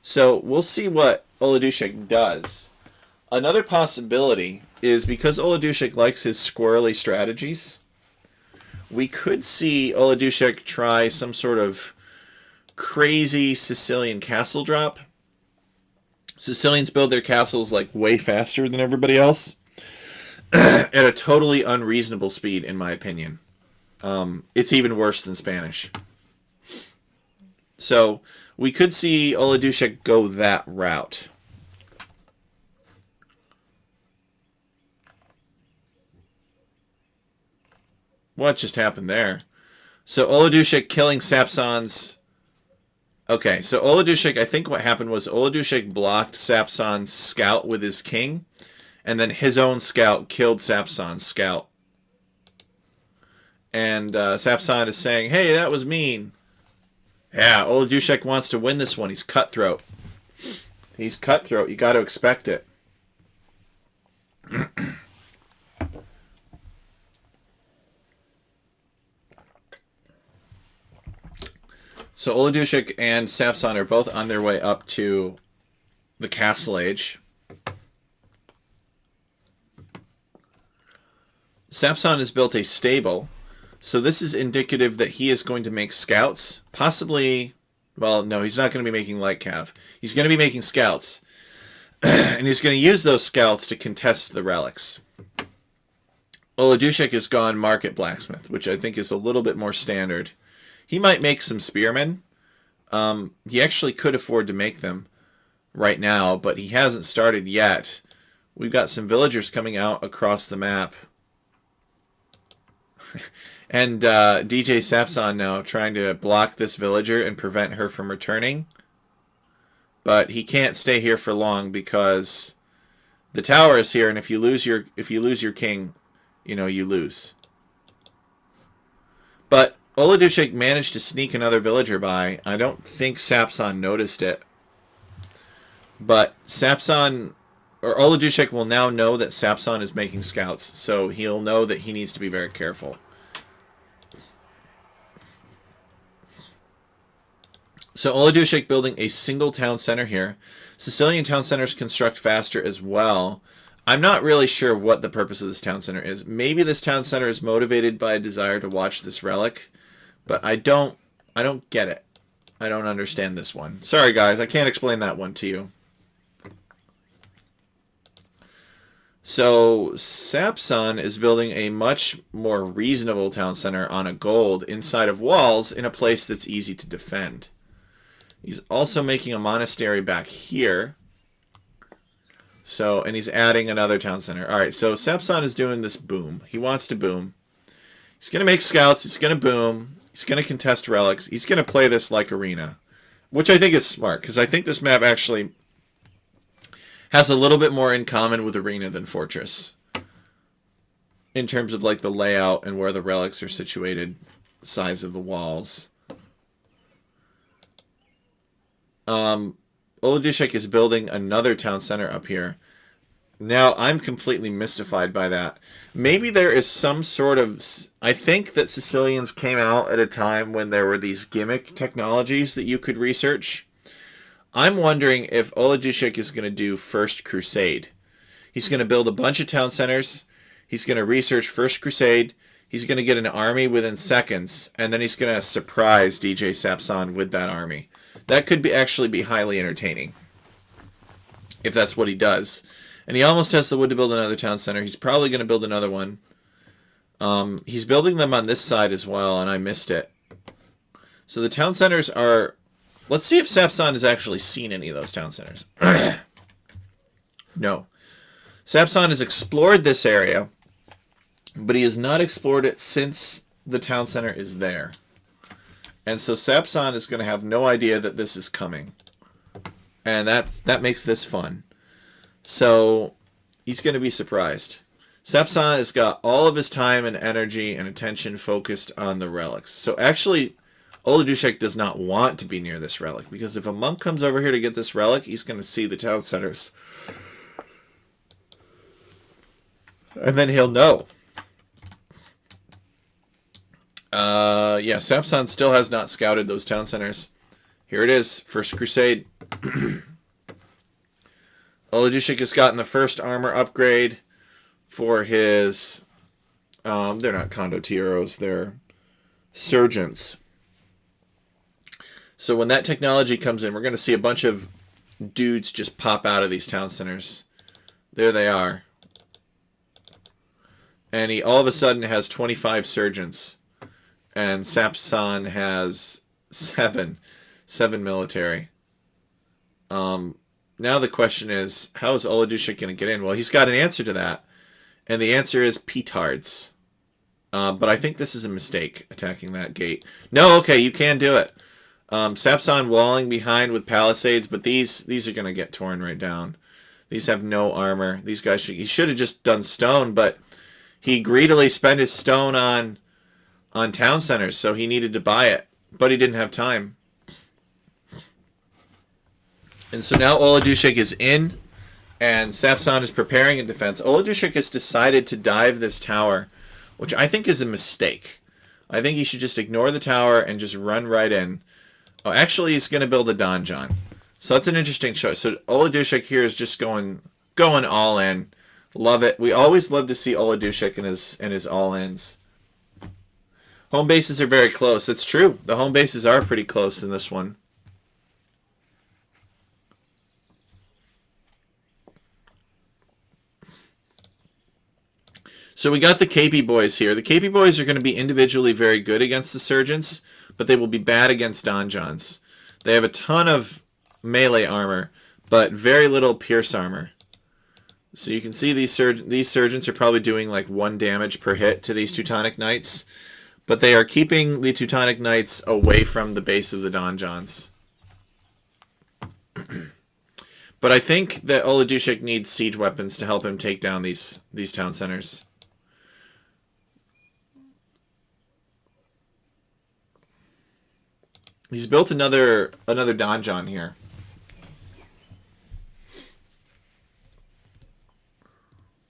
[SPEAKER 1] So we'll see what Oladushek does. Another possibility is because Oladushek likes his squirrely strategies, we could see Oladushek try some sort of crazy Sicilian castle drop. Sicilians build their castles like way faster than everybody else at a totally unreasonable speed, in my opinion. It's even worse than Spanish. So we could see Oladushek go that route. What just happened there? So Oladushek killing Sapson's... Okay, so Oladushek, I think what happened was Oladushek blocked Sapson's scout with his king, and then his own scout killed Sapson's scout. And Sapson is saying, hey, that was mean. Yeah, Oladushek wants to win this one. He's cutthroat. He's cutthroat. You got to expect it. So Oladushek and Sapson are both on their way up to the Castle Age. Sapson has built a stable, so this is indicative that he is going to make scouts. Possibly, well, no, he's not going to be making light cav. He's going to be making scouts. And he's going to use those scouts to contest the relics. Oladushek has gone market blacksmith, which I think is a little bit more standard. He might make some spearmen. He actually could afford to make them right now, but he hasn't started yet. We've got some villagers coming out across the map. And DJ Sapson now trying to block this villager and prevent her from returning. But he can't stay here for long because the tower is here, and if you lose your king, you know, you lose. But Oladushek managed to sneak another villager by. I don't think Sapson noticed it. But Sapson, or Oladushek will now know that Sapson is making scouts, so he'll know that he needs to be very careful. So Oladushek building a single town center here. Sicilian town centers construct faster as well. I'm not really sure what the purpose of this town center is. Maybe this town center is motivated by a desire to watch this relic, but I don't get it. I don't understand this one. Sorry guys, I can't explain that one to you. So Sapson is building a much more reasonable town center on a gold inside of walls in a place that's easy to defend. He's also making a monastery back here. So, and he's adding another town center. Alright, so Sapson is doing this boom. He wants to boom. He's going to make scouts. He's going to boom. He's going to contest relics. He's going to play this like arena. Which I think is smart, because I think this map actually has a little bit more in common with arena than fortress. In terms of like the layout and where the relics are situated. Size of the walls. Oladushek is building another town center up here. Now, I'm completely mystified by that. Maybe there is some sort of... I think that Sicilians came out at a time when there were these gimmick technologies that you could research. I'm wondering if Oladushek is going to do First Crusade. He's going to build a bunch of town centers. He's going to research First Crusade. He's going to get an army within seconds. And then he's going to surprise DJ Sapson with that army. That could actually be highly entertaining. If that's what he does. And he almost has the wood to build another town center. He's probably going to build another one. He's building them on this side as well, and I missed it. So the town centers are... Let's see if Sapson has actually seen any of those town centers. No. Sapson has explored this area, but he has not explored it since the town center is there. And so Sapson is going to have no idea that this is coming. And that makes this fun. So he's going to be surprised. Sapson has got all of his time and energy and attention focused on the relics. So actually, Oladushek does not want to be near this relic. Because if a monk comes over here to get this relic, he's going to see the town centers. And then he'll know. Yeah, Sapsan still has not scouted those town centers. Here it is, First Crusade. Olajushik has gotten the first armor upgrade for his... they're not condotieros, they're surgeons. So when that technology comes in, we're going to see a bunch of dudes just pop out of these town centers. There they are. And he all of a sudden has 25 surgeons. And Sapsan has 7 military. Now the question is, how is Olajushik going to get in? Well, he's got an answer to that. And the answer is petards. But I think this is a mistake, attacking that gate. No, okay, you can do it. Sapsan walling behind with palisades, but these are going to get torn right down. These have no armor. These guys he should have just done stone, but he greedily spent his stone on town centers, so he needed to buy it, but he didn't have time. And so now Olajushik is in, and Sapsan is preparing a defense. Olajushik has decided to dive this tower, which I think is a mistake. I think he should just ignore the tower and just run right in. Oh, actually, he's going to build a donjon. So that's an interesting choice. So Olajushik here is just going all in. Love it. We always love to see Olajushik and his all-ins. Home bases are very close. That's true. The home bases are pretty close in this one. So we got the KP boys here. The KP boys are going to be individually very good against the surgeons, but they will be bad against donjons. They have a ton of melee armor, but very little pierce armor. So you can see these surgeons are probably doing like 1 damage per hit to these Teutonic Knights, but they are keeping the Teutonic Knights away from the base of the donjons. But I think that Olajushik needs siege weapons to help him take down these town centers. He's built another donjon here.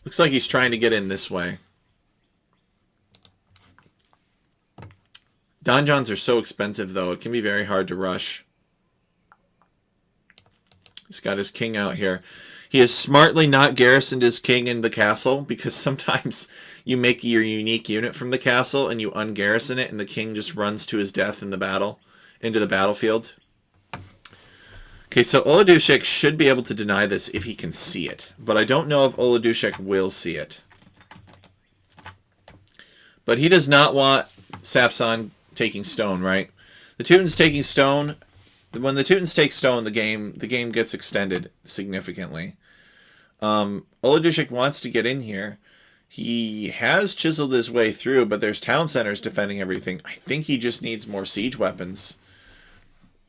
[SPEAKER 1] Looks like he's trying to get in this way. Donjons are so expensive, though. It can be very hard to rush. He's got his king out here. He has smartly not garrisoned his king in the castle, because sometimes you make your unique unit from the castle and you ungarrison it, and the king just runs to his death in the battle. Into the battlefield. Okay, so Olajushik should be able to deny this if he can see it. But I don't know if Olajushik will see it. But he does not want Sapsan taking stone, right? The Teutons taking stone. When the Teutons take stone, the game gets extended significantly. Olajushik wants to get in here. He has chiseled his way through, but there's town centers defending everything. I think he just needs more siege weapons.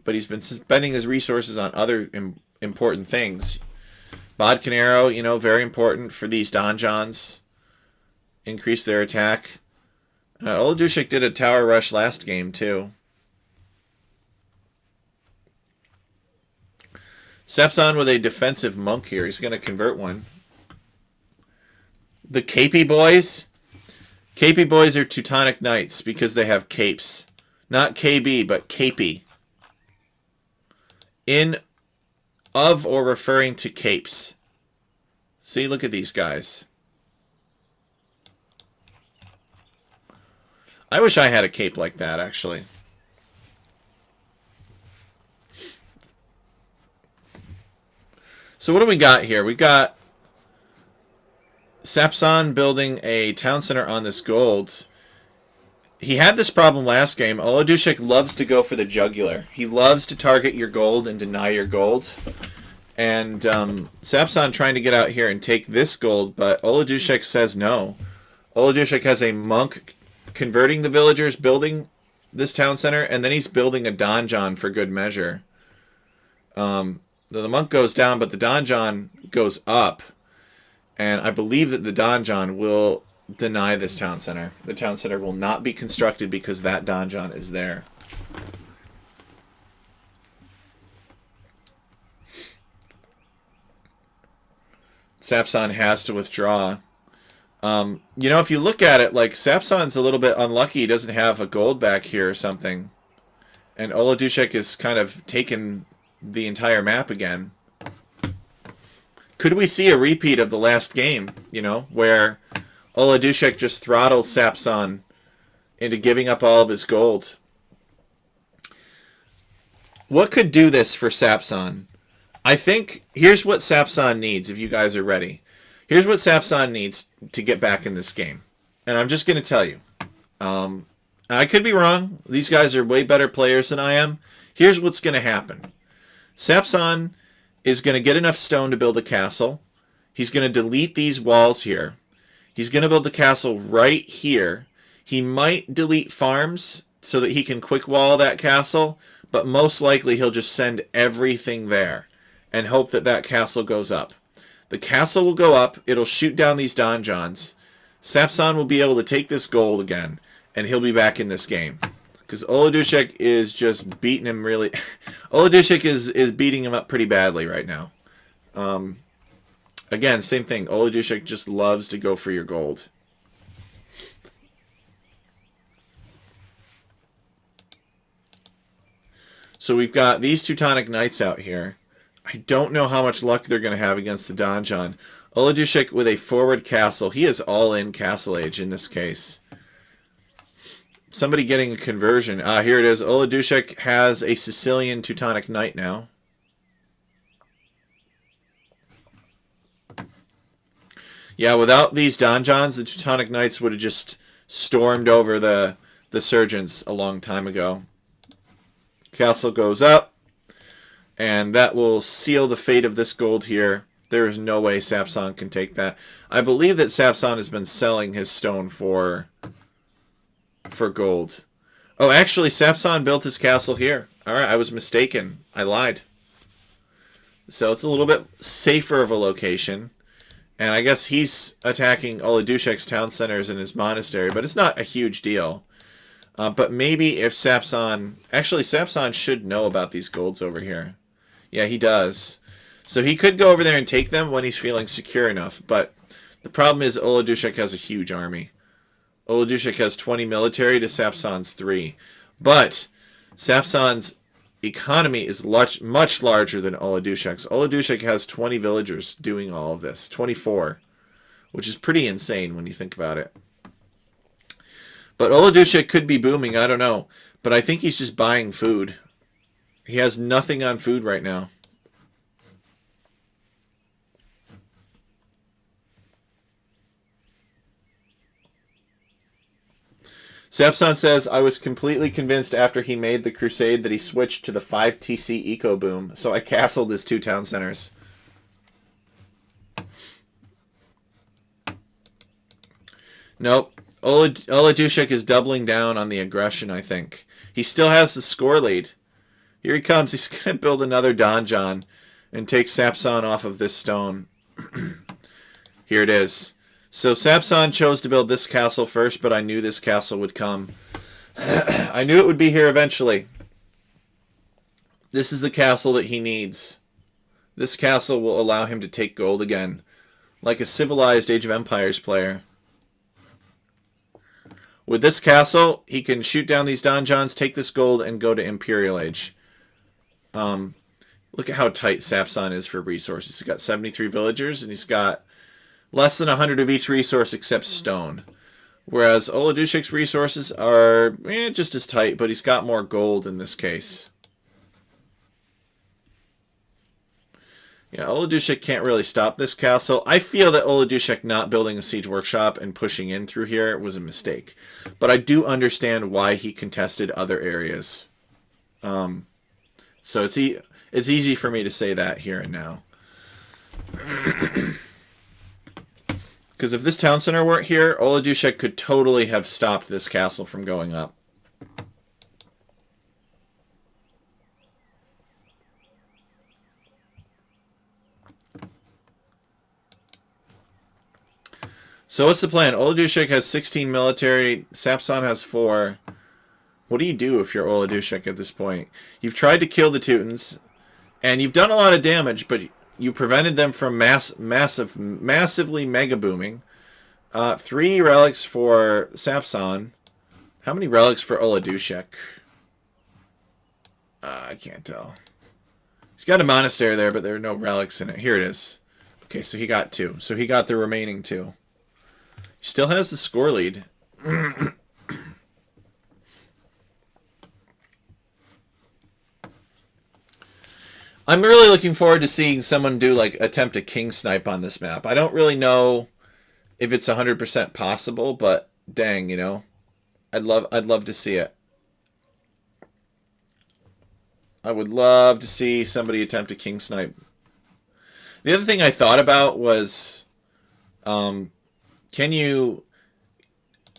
[SPEAKER 1] But he's been spending his resources on other important things. Bodkin Arrow, very important for these donjons. Increase their attack. Olajushik did a tower rush last game, too. Sapsan with a defensive monk here. He's going to convert one. The KP boys? KP boys are Teutonic Knights because they have capes. Not KB, but KP. In, of, or referring to capes. See, look at these guys. I wish I had a cape like that, actually. So what do we got here? We got Sapsan building a town center on this gold. He had this problem last game. Olajushik loves to go for the jugular. He loves to target your gold and deny your gold. And Sapsan trying to get out here and take this gold, but Olajushik says no. Olajushik has a monk converting the villagers, building this town center, and then he's building a donjon for good measure. The monk goes down, but the donjon goes up. And I believe that the donjon will deny this town center. The town center will not be constructed because that donjon is there. Sapsan has to withdraw. You know, if you look at it, like, Sapson's a little bit unlucky. He doesn't have a gold back here or something. And Oladushek is kind of taken the entire map again. Could we see a repeat of the last game, you know, where Oladushek just throttles Sapson into giving up all of his gold? What could do this for Sapson? I think here's what Sapson needs, if you guys are ready. Here's what Sapson needs to get back in this game. And I'm just going to tell you. I could be wrong. These guys are way better players than I am. Here's what's going to happen. Sapson is going to get enough stone to build a castle. He's going to delete these walls here. He's going to build the castle right here. He might delete farms so that he can quick wall that castle, but most likely he'll just send everything there and hope that that castle goes up. The castle will go up. It'll shoot down these donjons. Sapson will be able to take this gold again, and he'll be back in this game. Because Oladushek is just beating him really... Oladushek is beating him up pretty badly right now. Again, same thing. Oladushek just loves to go for your gold. So we've got these Teutonic Knights out here. I don't know how much luck they're going to have against the donjon. Oladushek with a forward castle. He is all in Castle Age in this case. Somebody getting a conversion. Here it is. Oladushek has a Sicilian Teutonic Knight now. Yeah, without these donjons, the Teutonic Knights would have just stormed over the Surgeons a long time ago. Castle goes up, and that will seal the fate of this gold here. There is no way Sapson can take that. I believe that Sapson has been selling his stone for gold. Oh, actually, Sapson built his castle here. Alright, I was mistaken. I lied. So it's a little bit safer of a location. And I guess he's attacking Oladushek's town centers in his monastery, but it's not a huge deal. But maybe if Sapson... Actually, Sapson should know about these golds over here. Yeah, he does. So he could go over there and take them when he's feeling secure enough. But the problem is Oladushek has a huge army. Oladushek has 20 military to Sapson's 3. But Sapson's economy is much larger than Oladushek's. Oladushek has 20 villagers doing all of this. 24. Which is pretty insane when you think about it. But Oladushek could be booming, I don't know. But I think he's just buying food. He has nothing on food right now. Sapson says, I was completely convinced after he made the crusade that he switched to the 5 TC Eco Boom, so I castled his 2 town centers. Nope. Oladushek is doubling down on the aggression, I think. He still has the score lead. Here he comes. He's going to build another donjon and take Sapson off of this stone. Here it is. So Sapson chose to build this castle first, but I knew this castle would come. I knew it would be here eventually. This is the castle that he needs. This castle will allow him to take gold again, like a civilized Age of Empires player. With this castle, he can shoot down these donjons, take this gold, and go to Imperial Age. Look at how tight Sapson is for resources. He's got 73 villagers, and he's got less than 100 of each resource except stone. Whereas Oladushek's resources are just as tight, but he's got more gold in this case. Yeah, Oladushek can't really stop this castle. I feel that Oladushek not building a siege workshop and pushing in through here was a mistake. But I do understand why he contested other areas. So it's easy for me to say that here and now. Because if this town center weren't here, Oladushek could totally have stopped this castle from going up. So what's the plan? Oladushek has 16 military. Sapson has 4. What do you do if you're Oladushek at this point? You've tried to kill the Teutons, and you've done a lot of damage, but you prevented them from massively mega booming. 3 relics for Sapson. How many relics for Oladushek? I can't tell. He's got a monastery there, but there are no relics in it. Here it is. Okay, so he got 2. So he got the remaining 2. He still has the score lead. I'm really looking forward to seeing someone do like attempt a king snipe on this map. I don't really know if it's 100% possible, but dang, you know, I'd love to see it. I would love to see somebody attempt a king snipe. The other thing I thought about was, can you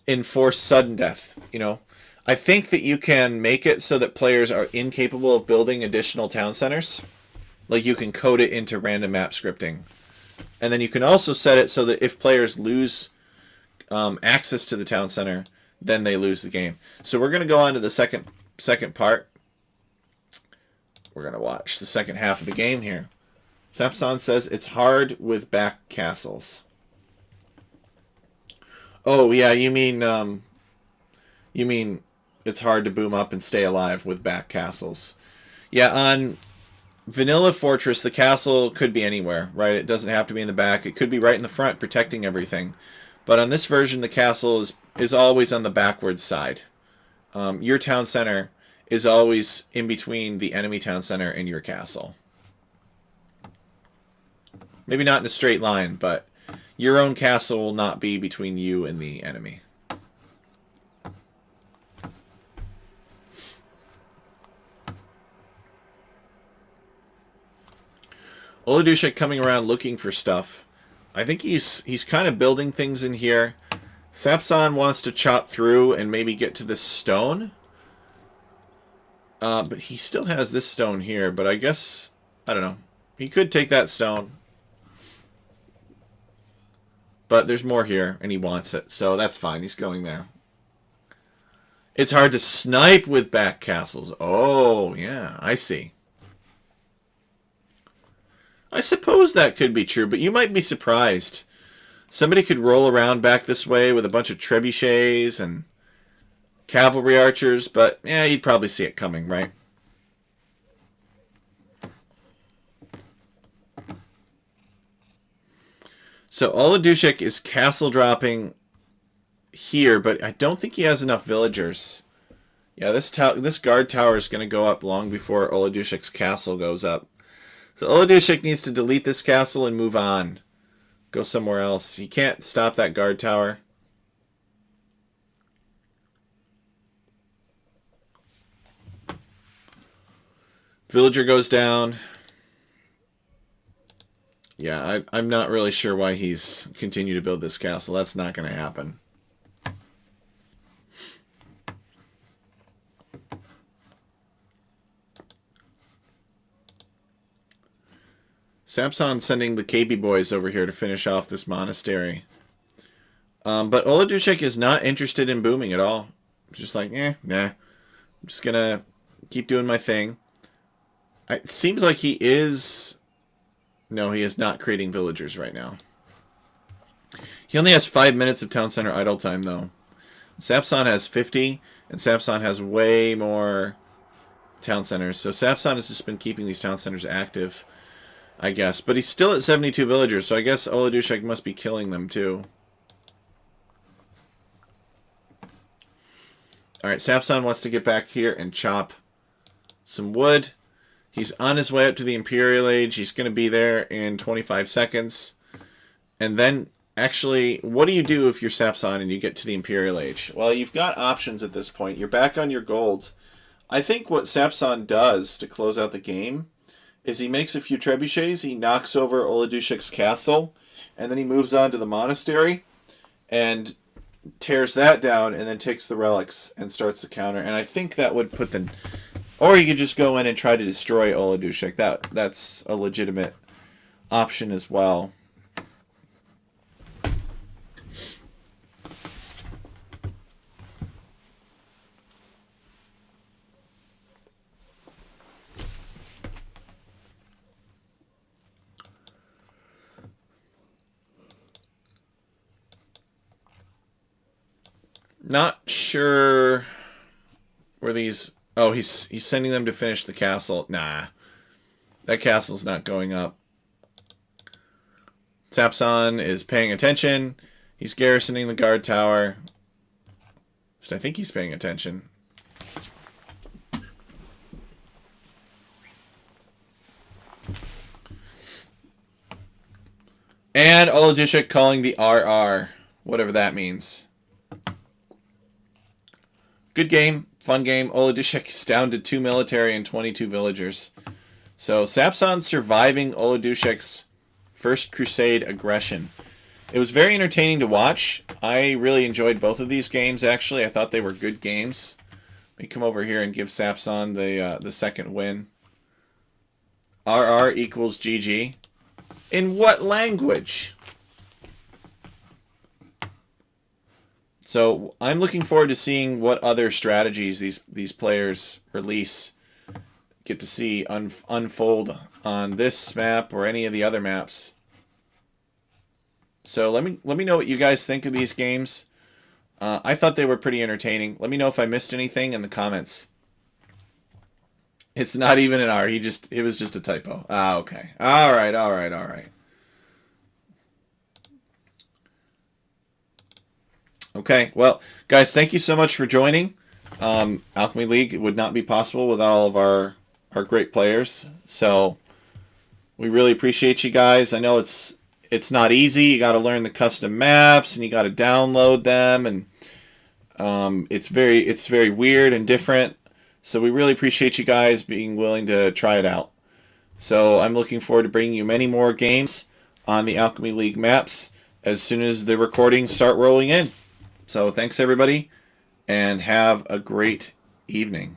[SPEAKER 1] enforce sudden death? You know, I think that you can make it so that players are incapable of building additional town centers. Like you can code it into random map scripting. And then you can also set it so that if players lose access to the town center, then they lose the game. So we're going to go on to the second part. We're going to watch the second half of the game here. Sapson says it's hard with back castles. Oh yeah, you mean it's hard to boom up and stay alive with back castles. Yeah, on Vanilla Fortress, the castle could be anywhere, right? It doesn't have to be in the back. It could be right in the front, protecting everything. But on this version, the castle is always on the backwards side. Your town center is always in between the enemy town center and your castle. Maybe not in a straight line, but your own castle will not be between you and the enemy. Oladushek coming around looking for stuff. I think he's kind of building things in here. Sapson wants to chop through and maybe get to this stone. But he still has this stone here, but I guess, I don't know. He could take that stone. But there's more here, and he wants it, so that's fine. He's going there. It's hard to snipe with back castles. Oh, yeah, I see. I suppose that could be true, but you might be surprised. Somebody could roll around back this way with a bunch of trebuchets and cavalry archers, but yeah, you'd probably see it coming, right? So Oladushek is castle dropping here, but I don't think he has enough villagers. Yeah, this guard tower is going to go up long before Oladushek's castle goes up. So Oladushek needs to delete this castle and move on. Go somewhere else. He can't stop that guard tower. Villager goes down. Yeah, I'm not really sure why he's continued to build this castle. That's not going to happen. Sapson sending the KB boys over here to finish off this monastery. But Oladushek is not interested in booming at all. Just like, nah. I'm just going to keep doing my thing. It seems like he is... No, he is not creating villagers right now. He only has 5 minutes of town center idle time, though. Sapson has 50, and Sapson has way more town centers. So Sapson has just been keeping these town centers active, I guess. But he's still at 72 villagers, so I guess Oladushek must be killing them, too. Alright, Sapson wants to get back here and chop some wood. He's on his way up to the Imperial Age. He's going to be there in 25 seconds. And then, actually, what do you do if you're Sapson and you get to the Imperial Age? Well, you've got options at this point. You're back on your gold. I think what Sapson does to close out the game is he makes a few trebuchets, he knocks over Oladushek's castle, and then he moves on to the monastery and tears that down and then takes the relics and starts the counter. And I think that would put the... Or you could just go in and try to destroy Oladushek. That's a legitimate option as well. Not sure where these... Oh, he's sending them to finish the castle. Nah. That castle's not going up. Sapson is paying attention. He's garrisoning the guard tower. I think he's paying attention. And Olajushik calling the RR. Whatever that means. Good game. Fun game. Olajushik is down to 2 military and 22 villagers. So Sapson surviving Olajushik's first crusade aggression. It was very entertaining to watch. I really enjoyed both of these games, actually. I thought they were good games. Let me come over here and give Sapson the second win. RR equals GG. In what language? So I'm looking forward to seeing what other strategies these players release. Get to see unfold on this map or any of the other maps. So let me know what you guys think of these games. I thought they were pretty entertaining. Let me know if I missed anything in the comments. It's not even an R. It was just a typo. Ah, okay. All right. Okay, well, guys, thank you so much for joining. Alchemy League would not be possible without all of our great players. So we really appreciate you guys. I know it's not easy. You got to learn the custom maps and you got to download them, and it's very weird and different. So we really appreciate you guys being willing to try it out. So I'm looking forward to bringing you many more games on the Alchemy League maps as soon as the recordings start rolling in. So thanks everybody, and have a great evening.